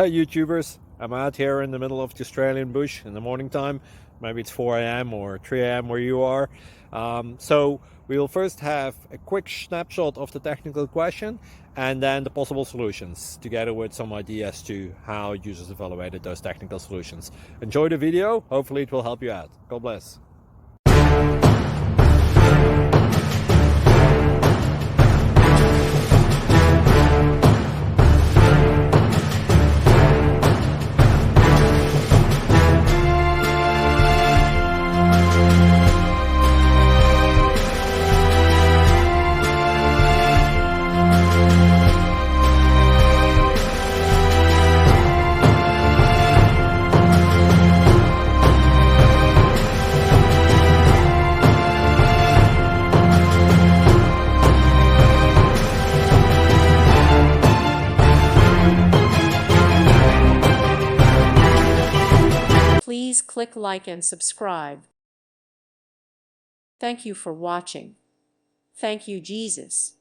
Hi YouTubers, I'm out here in the middle of the Australian bush in the morning time. Maybe it's 4 a.m. or 3 a.m. where you are. So we'll first have a quick snapshot of the technical question and then the possible solutions, together with some ideas to how users evaluated those technical solutions. Enjoy the video, hopefully it will help you out. God bless. Please click like and subscribe. Thank you for watching. Thank you, Jesus.